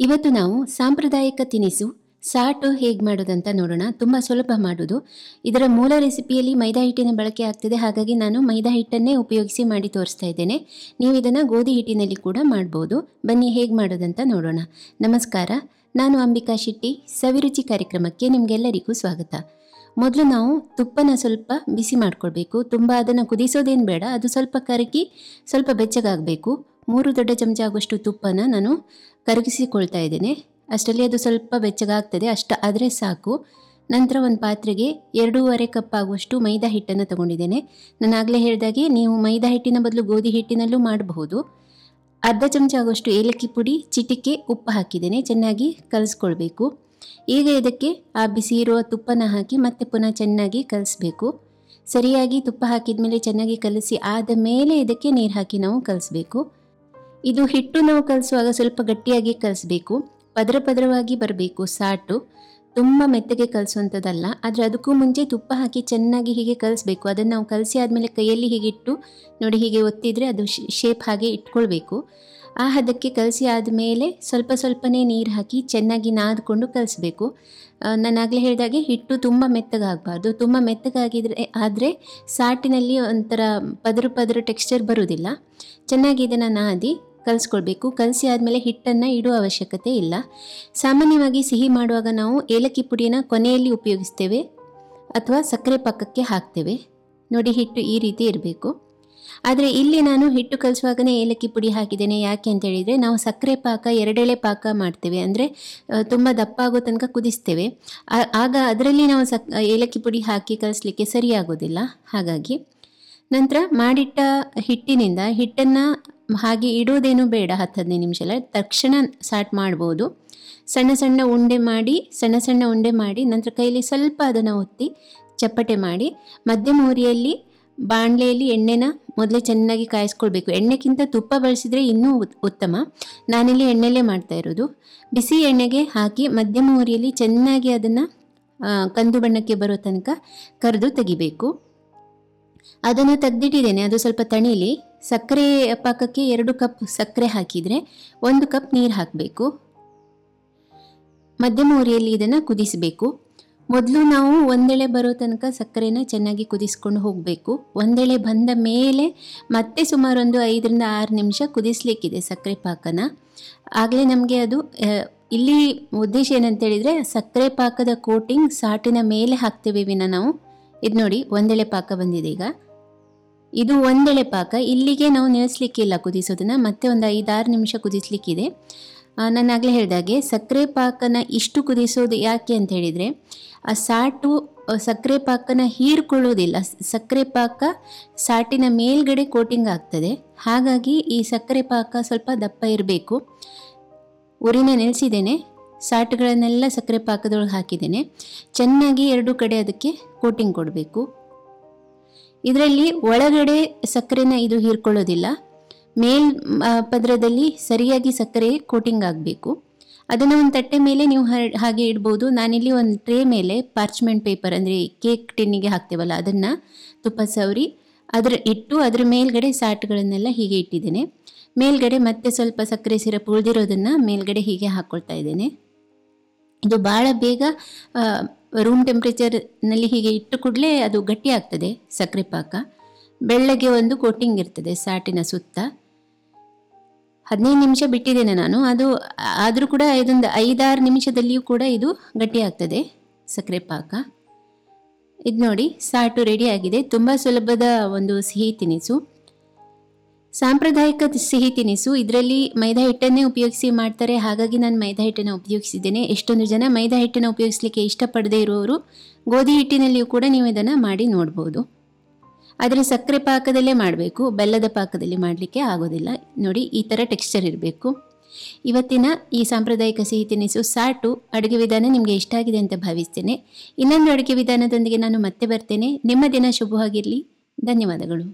ಇವತ್ತು ನಾವು ಸಾಂಪ್ರದಾಯಿಕ ತಿನಿಸು ಸಾಟು ಹೇಗೆ ಮಾಡೋದಂತ ನೋಡೋಣ. ತುಂಬ ಸುಲಭ ಮಾಡೋದು. ಇದರ ಮೂಲ ರೆಸಿಪಿಯಲ್ಲಿ ಮೈದಾ ಹಿಟ್ಟಿನ ಬಳಕೆ ಆಗ್ತಿದೆ, ಹಾಗಾಗಿ ನಾನು ಮೈದಾ ಹಿಟ್ಟನ್ನೇ ಉಪಯೋಗಿಸಿ ಮಾಡಿ ತೋರಿಸ್ತಾ ಇದ್ದೇನೆ. ನೀವು ಇದನ್ನು ಗೋಧಿ ಹಿಟ್ಟಿನಲ್ಲಿ ಕೂಡ ಮಾಡ್ಬೋದು. ಬನ್ನಿ ಹೇಗೆ ಮಾಡೋದಂತ ನೋಡೋಣ. ನಮಸ್ಕಾರ, ನಾನು ಅಂಬಿಕಾ ಶೆಟ್ಟಿ. ಸವಿರುಚಿ ಕಾರ್ಯಕ್ರಮಕ್ಕೆ ನಿಮಗೆಲ್ಲರಿಗೂ ಸ್ವಾಗತ. ಮೊದಲು ನಾವು ತುಪ್ಪನ ಸ್ವಲ್ಪ ಬಿಸಿ ಮಾಡ್ಕೊಳ್ಬೇಕು. ತುಂಬ ಅದನ್ನು ಕುದಿಸೋದೇನು ಬೇಡ, ಅದು ಸ್ವಲ್ಪ ಕರಗಿ ಸ್ವಲ್ಪ ಬೆಚ್ಚಗಾಗಬೇಕು. 3 ದೊಡ್ಡ ಚಮಚ ಆಗುವಷ್ಟು ತುಪ್ಪನ ನಾನು ಕರಗಿಸಿಕೊಳ್ತಾ ಇದ್ದೇನೆ. ಅಷ್ಟರಲ್ಲಿ ಅದು ಸ್ವಲ್ಪ ಬೆಚ್ಚಗಾಗ್ತದೆ, ಆದರೆ ಸಾಕು. ನಂತರ ಒಂದು ಪಾತ್ರೆಗೆ 2.5 ಕಪ್ ಆಗುವಷ್ಟು ಮೈದಾ ಹಿಟ್ಟನ್ನು ತಗೊಂಡಿದ್ದೇನೆ. ನಾನು ಆಗಲೇ ಹೇಳಿದಾಗೆ ನೀವು ಮೈದಾ ಹಿಟ್ಟಿನ ಬದಲು ಗೋಧಿ ಹಿಟ್ಟಿನಲ್ಲೂ ಮಾಡಬಹುದು. ಅರ್ಧ ಚಮಚ ಆಗುವಷ್ಟು ಏಲಕ್ಕಿ ಪುಡಿ, ಚಿಟಿಕೆ ಉಪ್ಪು ಹಾಕಿದ್ದೇನೆ. ಚೆನ್ನಾಗಿ ಕಲಿಸ್ಕೊಳ್ಬೇಕು. ಈಗ ಇದಕ್ಕೆ ಆ ಬಿಸಿ ಇರುವ ತುಪ್ಪನ ಹಾಕಿ ಮತ್ತೆ ಪುನಃ ಚೆನ್ನಾಗಿ ಕಲಿಸ್ಬೇಕು. ಸರಿಯಾಗಿ ತುಪ್ಪ ಹಾಕಿದ ಮೇಲೆ ಚೆನ್ನಾಗಿ ಕಲಸಿ ಆದ ಮೇಲೆ ಇದಕ್ಕೆ ನೀರು ಹಾಕಿ ನಾವು ಕಲಿಸ್ಬೇಕು. ಇದು ಹಿಟ್ಟು ನಾವು ಕಲಿಸುವಾಗ ಸ್ವಲ್ಪ ಗಟ್ಟಿಯಾಗಿ ಕಲಿಸ್ಬೇಕು. ಪದರವಾಗಿ ಬರಬೇಕು ಸಾಟು. ತುಂಬ ಮೆತ್ತಗೆ ಕಲಿಸುವಂಥದ್ದಲ್ಲ, ಆದರೆ ಅದಕ್ಕೂ ಮುಂಚೆ ತುಪ್ಪ ಹಾಕಿ ಚೆನ್ನಾಗಿ ಹೀಗೆ ಕಲಿಸ್ಬೇಕು. ಅದನ್ನು ನಾವು ಕಲಸಿ ಆದಮೇಲೆ ಕೈಯಲ್ಲಿ ಹೀಗೆ ಇಟ್ಟು ನೋಡಿ, ಹೀಗೆ ಒತ್ತಿದರೆ ಅದು ಶೇಪ್ ಹಾಗೆ ಇಟ್ಕೊಳ್ಬೇಕು. ಆ ಹದಕ್ಕೆ ಕಲಸಿ ಆದಮೇಲೆ ಸ್ವಲ್ಪನೇ ನೀರು ಹಾಕಿ ಚೆನ್ನಾಗಿ ನಾದ್ಕೊಂಡು ಕಲಿಸ್ಬೇಕು. ನಾನು ಆಗಲೇ ಹೇಳಿದಾಗೆ ಹಿಟ್ಟು ತುಂಬ ಮೆತ್ತಗಾಗಬಾರ್ದು. ತುಂಬ ಆದರೆ ಸಾಟಿನಲ್ಲಿ ಒಂಥರ ಪದರು ಟೆಕ್ಸ್ಚರ್ ಬರುವುದಿಲ್ಲ. ಚೆನ್ನಾಗಿ ಇದನ್ನು ನಾದಿ ಕಲಿಸ್ಕೊಳ್ಬೇಕು. ಕಲಸಿ ಆದಮೇಲೆ ಹಿಟ್ಟನ್ನು ಇಡುವ ಅವಶ್ಯಕತೆ ಇಲ್ಲ. ಸಾಮಾನ್ಯವಾಗಿ ಸಿಹಿ ಮಾಡುವಾಗ ನಾವು ಏಲಕ್ಕಿ ಪುಡಿನ ಕೊನೆಯಲ್ಲಿ ಉಪಯೋಗಿಸ್ತೇವೆ ಅಥವಾ ಸಕ್ಕರೆ ಪಾಕಕ್ಕೆ ಹಾಕ್ತೇವೆ. ನೋಡಿ, ಹಿಟ್ಟು ಈ ರೀತಿ ಇರಬೇಕು. ಆದರೆ ಇಲ್ಲಿ ನಾನು ಹಿಟ್ಟು ಕಲಿಸುವಾಗನೇ ಏಲಕ್ಕಿ ಪುಡಿ ಹಾಕಿದ್ದೇನೆ. ಯಾಕೆ ಅಂತ ಹೇಳಿದರೆ, ನಾವು ಸಕ್ಕರೆ ಪಾಕ 2 ಎಳೆ ಪಾಕ ಮಾಡ್ತೇವೆ, ಅಂದರೆ ತುಂಬ ದಪ್ಪ ಆಗೋ ತನಕ ಕುದಿಸ್ತೇವೆ. ಆಗ ಅದರಲ್ಲಿ ನಾವು ಏಲಕ್ಕಿ ಪುಡಿ ಹಾಕಿ ಕಲಿಸ್ಲಿಕ್ಕೆ ಸರಿಯಾಗೋದಿಲ್ಲ. ಹಾಗಾಗಿ ನಂತರ ಮಾಡಿಟ್ಟ ಹಿಟ್ಟಿನಿಂದ ಹಿಟ್ಟನ್ನು ಹಾಗೆ ಇಡೋದೇನು ಬೇಡ. 10-15 ನಿಮಿಷ ಎಲ್ಲ ತಕ್ಷಣ ಸ್ಟಾರ್ಟ್ ಮಾಡ್ಬೋದು. ಸಣ್ಣ ಉಂಡೆ ಮಾಡಿ ನಂತರ ಕೈಲಿ ಸ್ವಲ್ಪ ಅದನ್ನು ಒತ್ತಿ ಚಪ್ಪಟೆ ಮಾಡಿ ಮಧ್ಯಮ ಉರಿಯಲ್ಲಿ ಬಾಣಲೆಯಲ್ಲಿ ಎಣ್ಣೆನ ಮೊದಲೇ ಚೆನ್ನಾಗಿ ಕಾಯಿಸ್ಕೊಳ್ಬೇಕು. ಎಣ್ಣೆಗಿಂತ ತುಪ್ಪ ಬಳಸಿದರೆ ಇನ್ನೂ ಉತ್ತಮ. ನಾನಿಲ್ಲಿ ಎಣ್ಣೆಲೇ ಮಾಡ್ತಾ ಇರೋದು. ಬಿಸಿ ಎಣ್ಣೆಗೆ ಹಾಕಿ ಮಧ್ಯಮ ಉರಿಯಲ್ಲಿ ಚೆನ್ನಾಗಿ ಅದನ್ನು ಕಂದು ಬಣ್ಣಕ್ಕೆ ಬರೋ ತನಕ ಕರೆದು ತೆಗಿಬೇಕು. ಅದನ್ನು ತೆಗೆದಿಟ್ಟಿದ್ದೇನೆ. ಅದು ಸ್ವಲ್ಪ ತಣಿಲಿ. ಸಕ್ಕರೆ ಪಾಕಕ್ಕೆ 2 ಕಪ್ ಸಕ್ಕರೆ ಹಾಕಿದರೆ 1 ಕಪ್ ನೀರು ಹಾಕಬೇಕು. ಮಧ್ಯಮ ಉರಿಯಲ್ಲಿ ಇದನ್ನು ಕುದಿಸಬೇಕು. ಮೊದಲು ನಾವು ಒಂದೆಳೆ ಬರೋ ತನಕ ಸಕ್ಕರೆನ ಚೆನ್ನಾಗಿ ಕುದಿಸ್ಕೊಂಡು ಹೋಗಬೇಕು. ಒಂದೆಳೆ ಬಂದ ಮೇಲೆ ಮತ್ತೆ ಸುಮಾರು ಒಂದು 5-6 ನಿಮಿಷ ಕುದಿಸ್ಲಿಕ್ಕಿದೆ ಸಕ್ಕರೆ ಪಾಕನ. ಆಗಲೇ ನಮಗೆ ಅದು ಇಲ್ಲಿ ಉದ್ದೇಶ ಏನಂತೇಳಿದರೆ, ಸಕ್ಕರೆ ಪಾಕದ ಕೋಟಿಂಗ್ ಸಾಟಿನ ಮೇಲೆ ಹಾಕ್ತೇವೆ ವಿನ ನಾವು. ಇದು ನೋಡಿ, ಒಂದೆಳೆ ಪಾಕ ಬಂದಿದೆ. ಈಗ ಇದು ಒಂದೆಳೆ ಪಾಕ. ಇಲ್ಲಿಗೆ ನಾವು ನಿಲ್ಲಿಸ್ಲಿಕ್ಕಿಲ್ಲ ಕುದಿಸೋದನ್ನು. ಮತ್ತೆ ಒಂದು 5-6 ನಿಮಿಷ ಕುದಿಸ್ಲಿಕ್ಕಿದೆ. ನಾನು ಆಗಲೇ ಹೇಳಿದಾಗೆ ಸಕ್ಕರೆ ಪಾಕನ ಇಷ್ಟು ಕುದಿಸೋದು ಯಾಕೆ ಅಂತ ಹೇಳಿದರೆ, ಆ ಸಾಟು ಸಕ್ಕರೆ ಪಾಕನ ಹೀರ್ಕೊಳ್ಳೋದಿಲ್ಲ. ಸಕ್ಕರೆ ಪಾಕ ಸಾಟಿನ ಮೇಲ್ಗಡೆ ಕೋಟಿಂಗ್ ಆಗ್ತದೆ. ಹಾಗಾಗಿ ಈ ಸಕ್ಕರೆ ಪಾಕ ಸ್ವಲ್ಪ ದಪ್ಪ ಇರಬೇಕು. ಉರಿನ ನಿಲ್ಲಿಸಿದ್ದೇನೆ. ಸಾಟುಗಳನ್ನೆಲ್ಲ ಸಕ್ಕರೆ ಪಾಕದೊಳಗೆ ಹಾಕಿದ್ದೇನೆ. ಚೆನ್ನಾಗಿ 2 ಕಡೆ ಅದಕ್ಕೆ ಕೋಟಿಂಗ್ ಕೊಡಬೇಕು. ಇದರಲ್ಲಿ ಒಳಗಡೆ ಸಕ್ಕರೆನ ಇದು ಹೀರ್ಕೊಳ್ಳೋದಿಲ್ಲ. ಮೇಲ್ ಪದರದಲ್ಲಿ ಸರಿಯಾಗಿ ಸಕ್ಕರೆ ಕೋಟಿಂಗ್ ಆಗಬೇಕು. ಅದನ್ನು ಒಂದು ತಟ್ಟೆ ಮೇಲೆ ನೀವು ಹಾಗೆ ಇಡ್ಬೋದು. ನಾನಿಲ್ಲಿ ಒಂದು ಟ್ರೇ ಮೇಲೆ ಪಾರ್ಚ್ಮೆಂಟ್ ಪೇಪರ್, ಅಂದರೆ ಕೇಕ್ ಟಿನ್ನಿಗೆ ಹಾಕ್ತೇವಲ್ಲ, ಅದನ್ನು ತುಪ್ಪ ಸವರಿ ಅದರ ಮೇಲ್ಗಡೆ ಸಾಟುಗಳನ್ನೆಲ್ಲ ಹೀಗೆ ಇಟ್ಟಿದ್ದೇನೆ. ಮೇಲ್ಗಡೆ ಮತ್ತೆ ಸ್ವಲ್ಪ ಸಕ್ಕರೆ ಸಿರಪ್ ಉಳಿದಿರೋದನ್ನು ಮೇಲ್ಗಡೆ ಹೀಗೆ ಹಾಕ್ಕೊಳ್ತಾ ಇದ್ದೇನೆ. ಇದು ಭಾಳ ಬೇಗ ರೂಮ್ ಟೆಂಪ್ರೇಚರ್ನಲ್ಲಿ ಹೀಗೆ ಇಟ್ಟು ಕೂಡಲೇ ಅದು ಗಟ್ಟಿ ಆಗ್ತದೆ ಸಕ್ಕರೆ ಪಾಕ. ಬೆಳ್ಳಗೆ ಒಂದು ಕೋಟಿಂಗ್ ಇರ್ತದೆ ಸಾಟಿನ ಸುತ್ತ. 15 ನಿಮಿಷ ಬಿಟ್ಟಿದ್ದೇನೆ ನಾನು. ಅದು ಆದರೂ ಕೂಡ 5-6 ನಿಮಿಷದಲ್ಲಿಯೂ ಕೂಡ ಇದು ಗಟ್ಟಿ ಆಗ್ತದೆ ಸಕ್ಕರೆ ಪಾಕ. ಇದು ನೋಡಿ, ಸಾಟು ರೆಡಿಯಾಗಿದೆ. ತುಂಬ ಸುಲಭದ ಒಂದು ಸಿಹಿ ತಿನಿಸು, ಸಾಂಪ್ರದಾಯಿಕ ಸಿಹಿ ತಿನಿಸು. ಇದರಲ್ಲಿ ಮೈದಾ ಹಿಟ್ಟನ್ನೇ ಉಪಯೋಗಿಸಿ ಮಾಡ್ತಾರೆ. ಹಾಗಾಗಿ ನಾನು ಮೈದಾ ಹಿಟ್ಟನ್ನು ಉಪಯೋಗಿಸಿದ್ದೇನೆ. ಎಷ್ಟೊಂದು ಜನ ಮೈದಾ ಹಿಟ್ಟನ್ನು ಉಪಯೋಗಿಸಲಿಕ್ಕೆ ಇಷ್ಟಪಡದೇ ಇರುವವರು ಗೋಧಿ ಹಿಟ್ಟಿನಲ್ಲಿಯೂ ಕೂಡ ನೀವು ಇದನ್ನು ಮಾಡಿ ನೋಡ್ಬೋದು. ಆದರೆ ಸಕ್ಕರೆ ಪಾಕದಲ್ಲೇ ಮಾಡಬೇಕು, ಬೆಲ್ಲದ ಪಾಕದಲ್ಲಿ ಮಾಡಲಿಕ್ಕೆ ಆಗೋದಿಲ್ಲ. ನೋಡಿ, ಈ ಥರ ಟೆಕ್ಸ್ಚರ್ ಇರಬೇಕು. ಇವತ್ತಿನ ಈ ಸಾಂಪ್ರದಾಯಿಕ ಸಿಹಿ ತಿನಿಸು ಸಾಟು ಅಡುಗೆ ವಿಧಾನ ನಿಮಗೆ ಇಷ್ಟ ಆಗಿದೆ ಅಂತ ಭಾವಿಸ್ತೇನೆ. ಇನ್ನೊಂದು ಅಡುಗೆ ವಿಧಾನದೊಂದಿಗೆ ನಾನು ಮತ್ತೆ ಬರ್ತೇನೆ. ನಿಮ್ಮ ದಿನ ಶುಭವಾಗಿರಲಿ. ಧನ್ಯವಾದಗಳು.